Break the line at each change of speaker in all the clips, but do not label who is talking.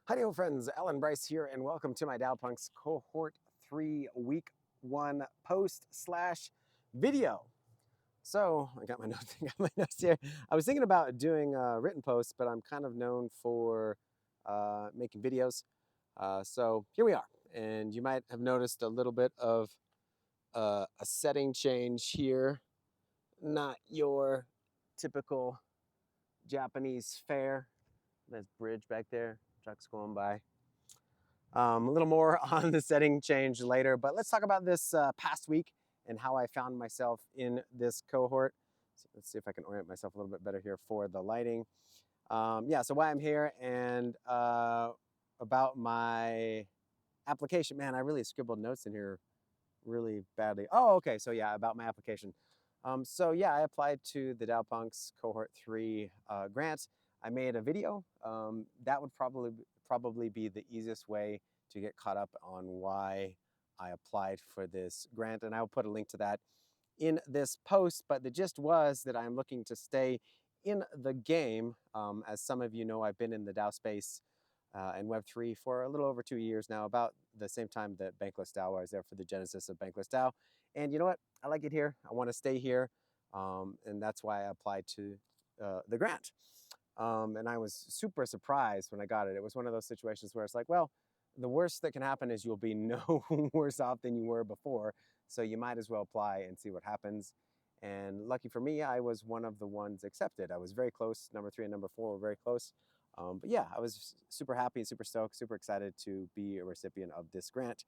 Hi, old friends. Alan Bryce here, and welcome to my DAOpunks Cohort 3 Week 1 post/video. So I got my notes here. I was thinking about doing written posts, but I'm kind of known for making videos. So here we are, and you might have noticed a little bit of a setting change here. Not your typical Japanese fare. There's bridge back there, trucks going by. A little more on the setting change later, but let's talk about this past week and how I found myself in this cohort. So let's see if I can orient myself a little bit better here for the lighting. So why I'm here and about my application. Man, I really scribbled notes in here really badly. Oh, okay. So yeah, about my application. I applied to the DAOpunks Cohort 3 grant. I made a video. That would probably be the easiest way to get caught up on why I applied for this grant, and I'll put a link to that in this post. But the gist was that I'm looking to stay in the game. As some of you know, I've been in the DAO space and Web3 for a little over 2 years now, about the same time that Bankless DAO, I was there for the genesis of Bankless DAO. And you know what? I like it here. I want to stay here. And that's why I applied to the grant. And I was super surprised when I got it. It was one of those situations where it's like, well, the worst that can happen is you'll be no worse off than you were before. So you might as well apply and see what happens. And lucky for me, I was one of the ones accepted. I was very close. Number 3 and number 4 were very close. But yeah, I was super happy, super stoked, super excited to be a recipient of this grant.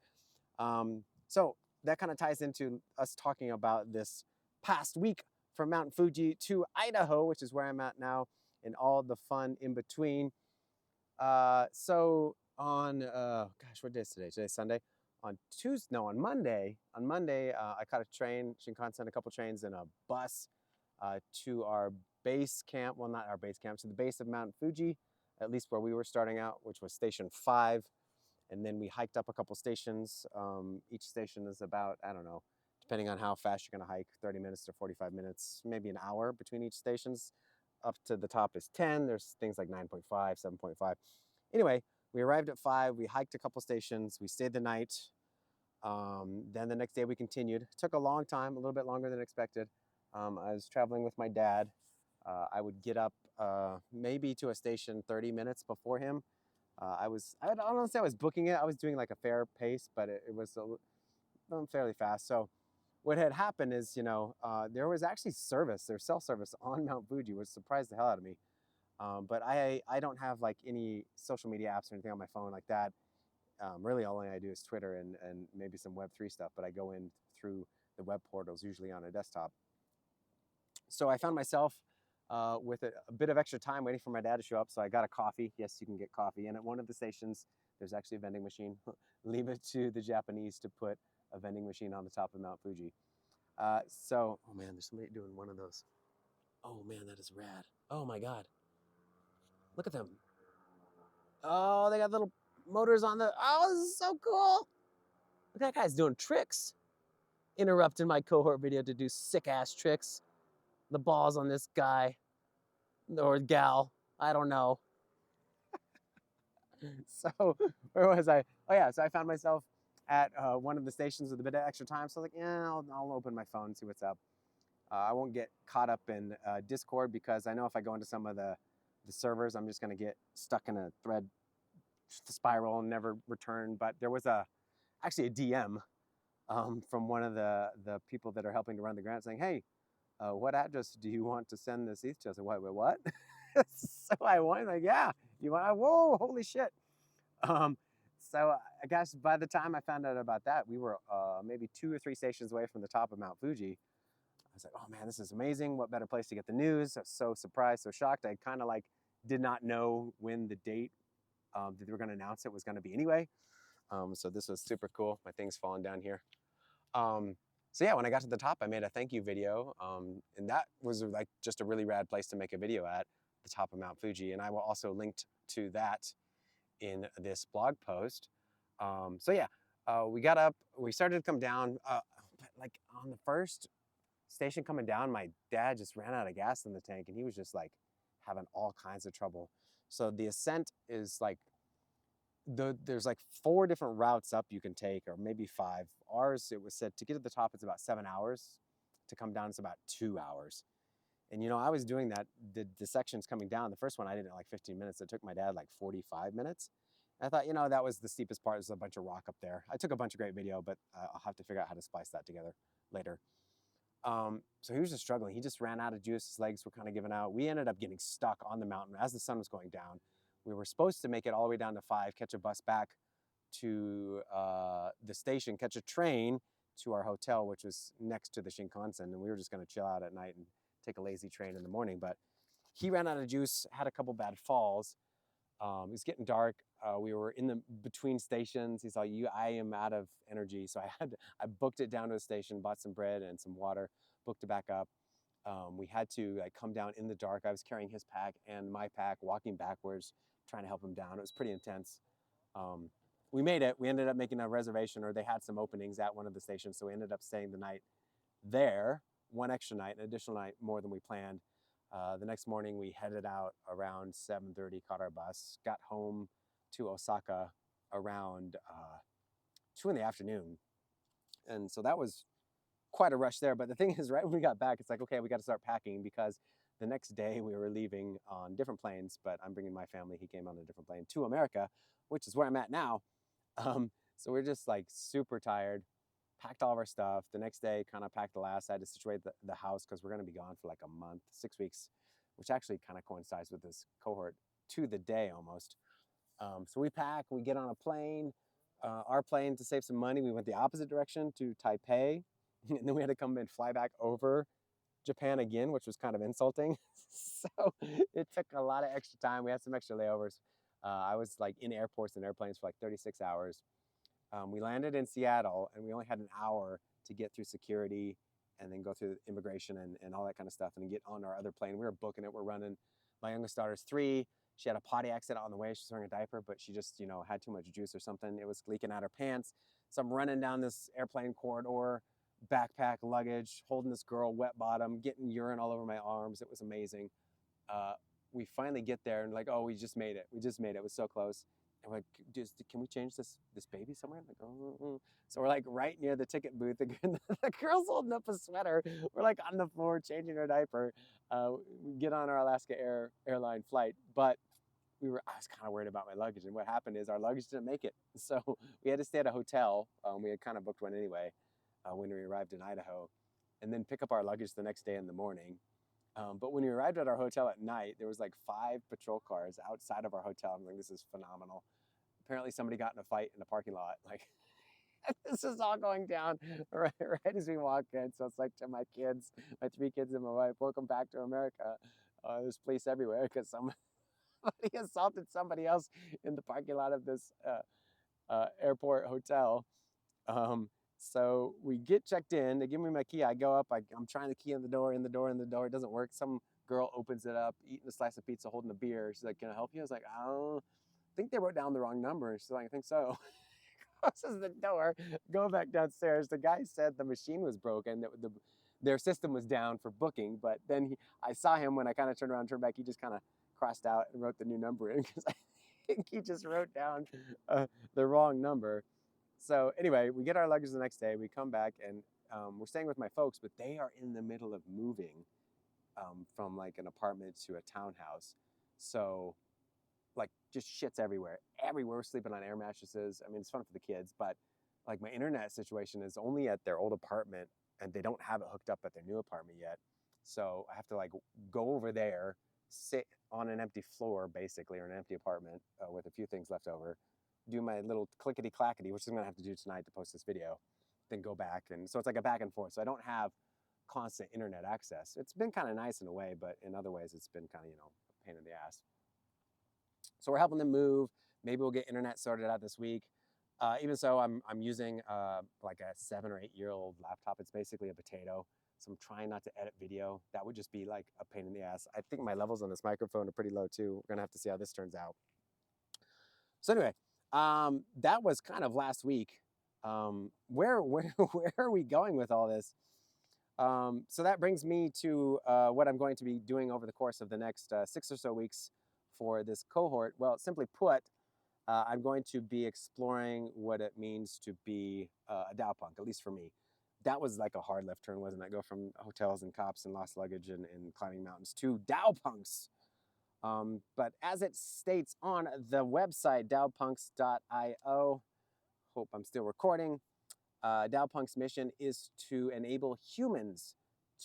So that kind of ties into us talking about this past week from Mount Fuji to Idaho, which is where I'm at now, and all the fun in between. So on, what day is today? Today's Sunday. On Monday, I caught a train, Shinkansen, a couple trains, and a bus to our base camp. Well, not our base camp, to the base of Mount Fuji, at least where we were starting out, which was Station 5. And then we hiked up a couple stations. Each station is about, I don't know, depending on how fast you're going to hike, 30 minutes to 45 minutes, maybe an hour between each stations. Up to the top is 10. There's things like 9.5, 7.5. Anyway, we arrived at 5. We hiked a couple stations. We stayed the night. Then the next day we continued. It took a long time, a little bit longer than expected. I was traveling with my dad. I would get up maybe to a station 30 minutes before him. I don't want to say I was booking it. I was doing like a fair pace, but it was fairly fast. So what had happened is, there was actually service, there's cell service on Mount Fuji, which surprised the hell out of me. But I don't have like any social media apps or anything on my phone like that. Really, all I do is Twitter and maybe some Web3 stuff, but I go in through the web portals, usually on a desktop. So I found myself with a bit of extra time waiting for my dad to show up. So I got a coffee. Yes, you can get coffee. And at one of the stations, there's actually a vending machine. Leave it to the Japanese to put a vending machine on the top of Mount Fuji. Oh man, there's somebody doing one of those. Oh man, that is rad. Oh my God. Look at them. Oh, they got little motors on oh, this is so cool. Look, that guy's doing tricks. Interrupting my cohort video to do sick ass tricks. The balls on this guy or gal. I don't know. So where was I? Oh yeah, so I found myself at one of the stations with a bit of extra time. So I was like, yeah, I'll open my phone and see what's up. I won't get caught up in Discord because I know if I go into some of the servers, I'm just going to get stuck in a thread spiral and never return. But there was actually a DM from one of the people that are helping to run the grant saying, hey, what address do you want to send this ETH to? I said, wait, what? So I went like, yeah, you want, whoa, holy shit. So I guess by the time I found out about that, we were maybe 2 or 3 stations away from the top of Mount Fuji. I was like, oh man, this is amazing. What better place to get the news? I was so surprised, so shocked. I kind of like did not know when the date that they were going to announce it was going to be anyway. So this was super cool. My thing's falling down here. So yeah, when I got to the top, I made a thank you video. And that was like just a really rad place to make a video at, the top of Mount Fuji. And I will also link to that in this blog post. We got up, we started to come down, but like on the first station coming down, my dad just ran out of gas in the tank and he was just like having all kinds of trouble. So the ascent is like there's like 4 different routes up you can take, or maybe 5. Ours, it was said to get to the top, it's about 7 hours. To come down, it's about 2 hours. And I was doing that, the sections coming down. The first one I did in like 15 minutes. It took my dad like 45 minutes. And I thought, that was the steepest part. There's a bunch of rock up there. I took a bunch of great video, but I'll have to figure out how to splice that together later. So he was just struggling. He just ran out of juice. His legs were kind of giving out. We ended up getting stuck on the mountain as the sun was going down. We were supposed to make it all the way down to 5, catch a bus back to the station, catch a train to our hotel, which was next to the Shinkansen, and we were just going to chill out at night and take a lazy train in the morning. But he ran out of juice, had a couple bad falls. It was getting dark. We were in the between stations. He's like, I am out of energy. So I booked it down to a station, bought some bread and some water, booked it back up. We had to like come down in the dark. I was carrying his pack and my pack, walking backwards, trying to help him down. It was pretty intense. We made it. We ended up making a reservation, or they had some openings at one of the stations. So we ended up staying the night there, one extra night, an additional night more than we planned. The next morning we headed out around 7:30, caught our bus, got home to Osaka around 2 in the afternoon. And so that was quite a rush there. But the thing is, right when we got back, it's like, okay, we got to start packing, because the next day we were leaving on different planes, but I'm bringing my family. He came on a different plane to America, which is where I'm at now. So we're just like super tired, packed all of our stuff. The next day, kind of packed the last. I had to situate the house because we're going to be gone for like a month, 6 weeks, which actually kind of coincides with this cohort to the day almost. So we pack, we get on a plane. Our plane, to save some money, we went the opposite direction to Taipei. And then we had to come and fly back over Japan again, which was kind of insulting. So it took a lot of extra time. We had some extra layovers. I was like in airports and airplanes for like 36 hours. We landed in Seattle, and we only had an hour to get through security and then go through immigration and all that kind of stuff, and then get on our other plane. We were booking it. We're running. My youngest daughter's 3. She had a potty accident on the way. She's wearing a diaper, but she just, had too much juice or something. It was leaking out her pants. So I'm running down this airplane corridor, backpack, luggage, holding this girl, wet bottom, getting urine all over my arms. It was amazing. We finally get there and like, oh, we just made it. We just made it. It was so close. And we're like, can we change this baby somewhere? I'm like, oh. So we're like right near the ticket booth. The girl's holding up a sweater. We're like on the floor changing her diaper. We get on our Alaska airline flight, but I was kind of worried about my luggage. And what happened is our luggage didn't make it. So we had to stay at a hotel. We had kind of booked one anyway when we arrived in Idaho, and then pick up our luggage the next day in the morning. But when we arrived at our hotel at night, there was like 5 patrol cars outside of our hotel. I'm like, this is phenomenal. Apparently somebody got in a fight in the parking lot. Like, this is all going down right as we walk in. So it's like to my kids, my 3 kids and my wife, welcome back to America. There's police everywhere because somebody assaulted somebody else in the parking lot of this airport hotel. So we get checked in. They give me my key. I go up. I'm trying the key in the door. It doesn't work. Some girl opens it up, eating a slice of pizza, holding a beer. She's like, can I help you? I was like, I don't think they wrote down the wrong number. And she's like, I think so. Closes the door, go back downstairs. The guy said the machine was broken, that their system was down for booking. But then I saw him when I kind of turned back. He just kind of crossed out and wrote the new number in, because I think he just wrote down the wrong number. So anyway, we get our luggage the next day. We come back, and we're staying with my folks, but they are in the middle of moving from like an apartment to a townhouse. So like just shit's everywhere. We're sleeping on air mattresses. I mean, it's fun for the kids, but like my internet situation is only at their old apartment, and they don't have it hooked up at their new apartment yet. So I have to like go over there, sit on an empty floor basically, or an empty apartment with a few things left over, do my little clickety clackety, which I'm gonna have to do tonight to post this video, then go back. And so it's like a back and forth. So I don't have constant internet access. It's been kind of nice in a way, but in other ways it's been kind of, a pain in the ass. So we're helping them move. Maybe we'll get internet sorted out this week. Even so, I'm using like a 7 or 8 year old laptop. It's basically a potato. So I'm trying not to edit video. That would just be like a pain in the ass. I think my levels on this microphone are pretty low too. We're gonna have to see how this turns out. So anyway, that was kind of last week. Where are we going with all this? So that brings me to what I'm going to be doing over the course of the next 6 or so weeks for this cohort. Well, simply put, I'm going to be exploring what it means to be a DAOpunk, at least for me. That was like a hard left turn, wasn't it? Go from hotels and cops and lost luggage and climbing mountains to DAOpunks. But as it states on the website, DAOpunks.io, hope I'm still recording, DAOpunk's mission is to enable humans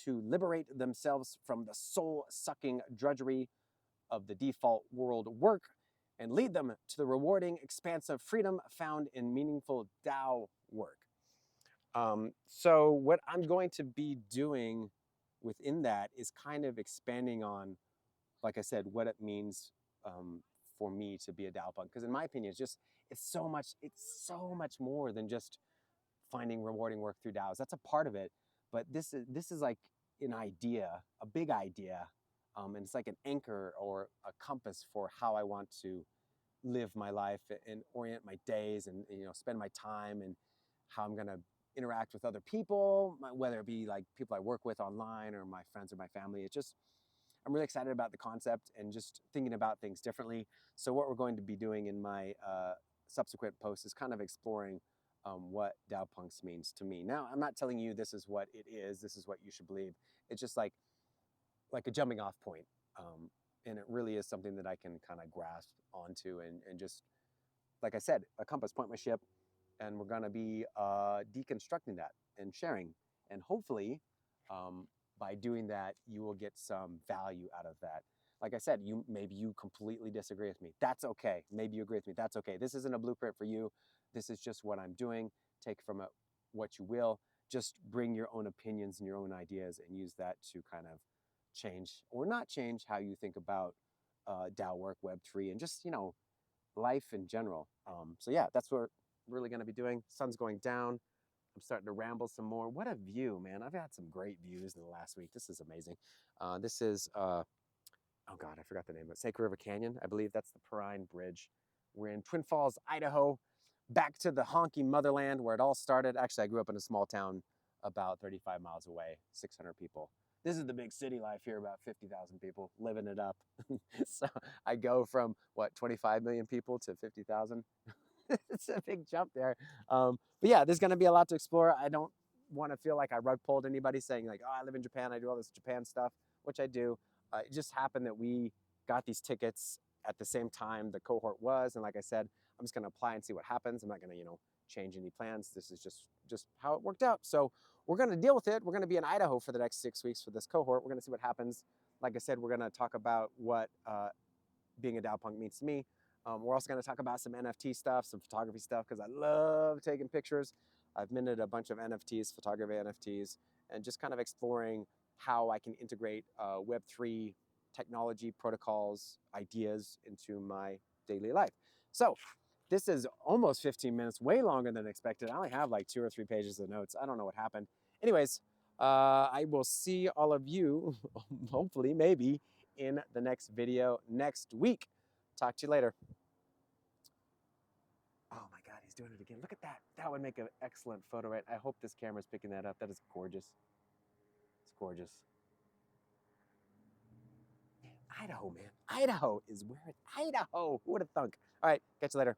to liberate themselves from the soul-sucking drudgery of the default world work and lead them to the rewarding expanse of freedom found in meaningful DAO work. So what I'm going to be doing within that is kind of expanding on, like I said, what it means for me to be a DAOpunk. Because in my opinion, it's so much more than just finding rewarding work through DAOs. That's a part of it, but this is like an idea, a big idea, and it's like an anchor or a compass for how I want to live my life and orient my days and spend my time, and how I'm gonna interact with other people, whether it be like people I work with online or my friends or my family. It's just, I'm really excited about the concept and just thinking about things differently. So what we're going to be doing in my subsequent posts is kind of exploring what DAOpunks means to me. Now, I'm not telling you this is what it is, this is what you should believe. It's just like a jumping off point. And it really is something that I can kind of grasp onto and just, like I said, a compass, point my ship, and we're gonna be deconstructing that and sharing. And hopefully, by doing that, you will get some value out of that. Like I said, maybe you completely disagree with me. That's okay. Maybe you agree with me. That's okay. This isn't a blueprint for you. This is just what I'm doing. Take from it what you will. Just bring your own opinions and your own ideas and use that to kind of change or not change how you think about DAO work, Web3, and just, life in general. So yeah, that's what we're really going to be doing. Sun's going down. I'm starting to ramble some more. What a view, man. I've had some great views in the last week. This is amazing. This is, oh God, I forgot the name of it. Snake River Canyon. I believe that's the Perrine Bridge. We're in Twin Falls, Idaho, back to the honky motherland where it all started. Actually, I grew up in a small town about 35 miles away, 600 people. This is the big city life here, about 50,000 people living it up. So I go from, what, 25 million people to 50,000? It's a big jump there. But yeah, there's going to be a lot to explore. I don't want to feel like I rug pulled anybody saying like, oh, I live in Japan, I do all this Japan stuff, which I do. It just happened that we got these tickets at the same time the cohort was. And like I said, I'm just going to apply and see what happens. I'm not going to, change any plans. This is just how it worked out. So we're going to deal with it. We're going to be in Idaho for the next 6 weeks for this cohort. We're going to see what happens. Like I said, we're going to talk about what being a DAOpunk means to me. We're also going to talk about some NFT stuff, some photography stuff, because I love taking pictures. I've minted a bunch of NFTs, photography NFTs, and just kind of exploring how I can integrate Web3 technology, protocols, ideas into my daily life. So this is almost 15 minutes, way longer than expected. I only have like 2 or 3 pages of notes. I don't know what happened. Anyways, I will see all of you, hopefully, maybe, in the next video next week. Talk to you later. Oh my God, he's doing it again. Look at that. That would make an excellent photo, right? I hope this camera's picking that up. That is gorgeous. It's gorgeous. Idaho, man. Idaho is where it's Idaho. Who would have thunk? All right, catch you later.